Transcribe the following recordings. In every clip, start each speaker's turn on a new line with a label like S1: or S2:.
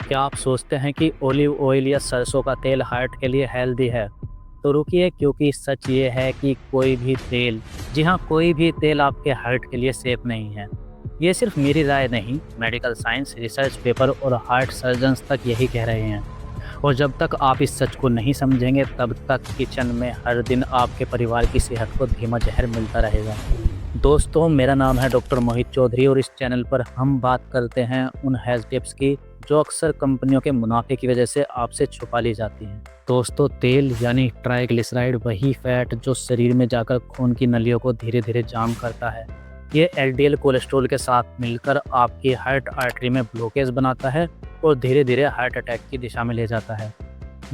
S1: क्या आप सोचते हैं कि ऑलिव ऑयल या सरसों का तेल हार्ट के लिए हेल्दी है? तो रुकिए, क्योंकि सच ये है कि कोई भी तेल, जी हाँ, कोई भी तेल आपके हार्ट के लिए सेफ नहीं है। ये सिर्फ मेरी राय नहीं, मेडिकल साइंस रिसर्च पेपर और हार्ट सर्जन्स तक यही कह रहे हैं। और जब तक आप इस सच को नहीं समझेंगे, तब तक किचन में हर दिन आपके परिवार की सेहत को धीमा जहर मिलता रहेगा। दोस्तों, मेरा नाम है डॉक्टर मोहित चौधरी और इस चैनल पर हम बात करते हैं उन हेल्थ टिप्स की जो अक्सर कंपनियों के मुनाफे की वजह से आपसे छुपा ली जाती हैं। दोस्तों, तेल यानी ट्राइग्लिसराइड वही फैट जो शरीर में जाकर खून की नलियों को धीरे धीरे जाम करता है। ये एलडीएल कोलेस्ट्रॉल के साथ मिलकर आपकी हार्ट आर्टरी में ब्लॉकेज बनाता है और धीरे धीरे हार्ट अटैक की दिशा में ले जाता है।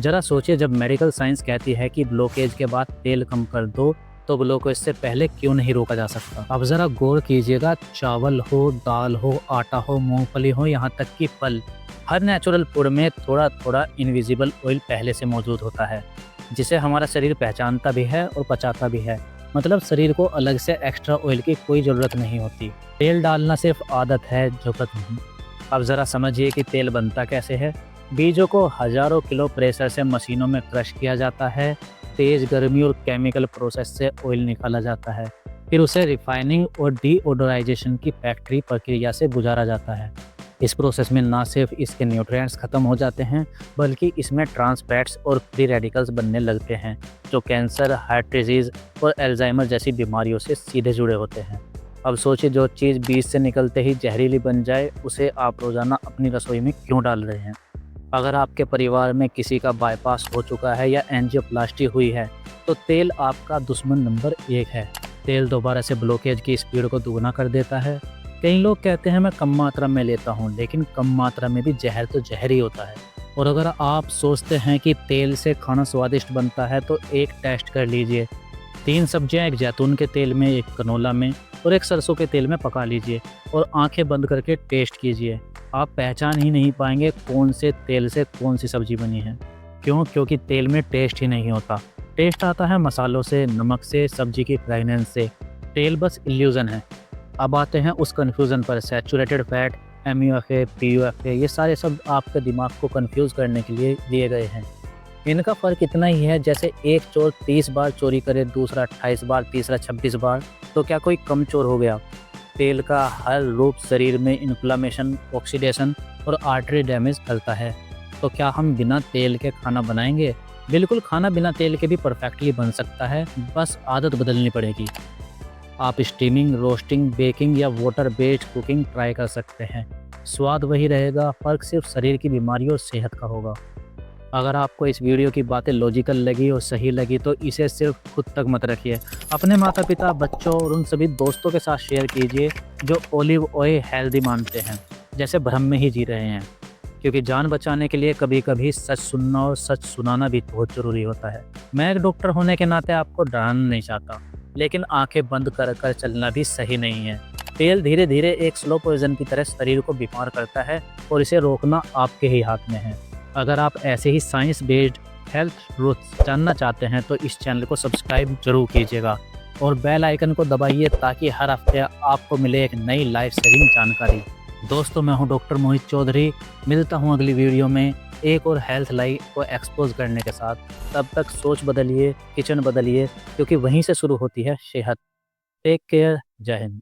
S1: जरा सोचिए, जब मेडिकल साइंस कहती है कि ब्लॉकेज के बाद तेल कम कर दो, तो ब्लॉकेज से पहले क्यों नहीं रोका जा सकता? अब जरा गौर कीजिएगा, चावल हो, दाल हो, आटा हो, मूंगफली हो, यहाँ तक कि फल, हर नेचुरल फूड में थोड़ा थोड़ा इनविजिबल ऑयल पहले से मौजूद होता है, जिसे हमारा शरीर पहचानता भी है और पचाता भी है। मतलब शरीर को अलग से एक्स्ट्रा ऑयल की कोई ज़रूरत नहीं होती। तेल डालना सिर्फ आदत है, ज़रूरत नहीं। अब ज़रा समझिए कि तेल बनता कैसे है। बीजों को हज़ारों किलो प्रेशर से मशीनों में क्रश किया जाता है। तेज़ गर्मी और केमिकल प्रोसेस से ऑयल निकाला जाता है। फिर उसे रिफाइनिंग और डीओडोराइजेशन की फैक्ट्री प्रक्रिया से गुजारा जाता है। इस प्रोसेस में ना सिर्फ इसके न्यूट्रिएंट्स खत्म हो जाते हैं, बल्कि इसमें ट्रांस फैट्स और फ्री रेडिकल्स बनने लगते हैं, जो कैंसर, हार्ट डिजीज़ और अल्जाइमर जैसी बीमारियों से सीधे जुड़े होते हैं। अब सोचिए, जो चीज़ बीज से निकलते ही जहरीली बन जाए, उसे आप रोज़ाना अपनी रसोई में क्यों डाल रहे हैं? अगर आपके परिवार में किसी का बाईपास हो चुका है या एंजियोप्लास्टी हुई है, तो तेल आपका दुश्मन नंबर 1 है। तेल दोबारा से ब्लॉकेज की स्पीड को दुगना कर देता है। कई लोग कहते हैं मैं कम मात्रा में लेता हूँ, लेकिन कम मात्रा में भी जहर तो जहर ही होता है। और अगर आप सोचते हैं कि तेल से खाना स्वादिष्ट बनता है, तो एक टेस्ट कर लीजिए। 3 सब्जियां एक जैतून के तेल में, एक कनोला में और एक सरसों के तेल में पका लीजिए और आंखें बंद करके टेस्ट कीजिए। आप पहचान ही नहीं पाएंगे कौन से तेल से कौन सी सब्जी बनी है। क्यों? क्योंकि तेल में टेस्ट ही नहीं होता। टेस्ट आता है मसालों से, नमक से, सब्जी की फ्रेगनेंस से। तेल बस इल्यूज़न है। अब आते हैं उस कन्फ्यूज़न पर। सैचुरेटेड फैट, एमयूएफए, पीयूएफए, ये सारे शब्द आपके दिमाग को कन्फ्यूज़ करने के लिए दिए गए हैं। इनका फ़र्क इतना ही है, जैसे एक चोर 30 बार चोरी करे, दूसरा 28 बार, तीसरा 26 बार। तो क्या कोई कम चोर हो गया? तेल का हर रूप शरीर में इन्फ्लामेशन, ऑक्सीडेशन और आर्टरी डैमेज करता है। तो क्या हम बिना तेल के खाना बनाएंगे? बिल्कुल, खाना बिना तेल के भी परफेक्टली बन सकता है, बस आदत बदलनी पड़ेगी। आप स्टीमिंग, रोस्टिंग, बेकिंग या वाटर बेस्ड कुकिंग ट्राई कर सकते हैं। स्वाद वही रहेगा, फ़र्क सिर्फ शरीर की बीमारी और सेहत का होगा। अगर आपको इस वीडियो की बातें लॉजिकल लगी और सही लगी, तो इसे सिर्फ खुद तक मत रखिए। अपने माता पिता, बच्चों और उन सभी दोस्तों के साथ शेयर कीजिए जो ऑलिव ऑयल हेल्दी मानते हैं, जैसे भ्रम में ही जी रहे हैं। क्योंकि जान बचाने के लिए कभी कभी सच सुनना और सच सुनाना भी बहुत ज़रूरी होता है। मैं एक डॉक्टर होने के नाते आपको डराना नहीं चाहता, लेकिन आंखें बंद कर कर चलना भी सही नहीं है। तेल धीरे धीरे एक स्लो पॉइजन की तरह शरीर को बीमार करता है और इसे रोकना आपके ही हाथ में है। अगर आप ऐसे ही साइंस बेस्ड हेल्थ ट्रूथ्स जानना चाहते हैं, तो इस चैनल को सब्सक्राइब जरूर कीजिएगा और बेल आइकन को दबाइए, ताकि हर हफ्ते आपको मिले एक नई लाइफ सेविंग जानकारी। दोस्तों, मैं हूं डॉक्टर मोहित चौधरी। मिलता हूं अगली वीडियो में एक और हेल्थ लाइफ को एक्सपोज करने के साथ। तब तक सोच बदलिए, किचन बदलिए, क्योंकि वहीं से शुरू होती है सेहत। Take care. जय हिंद।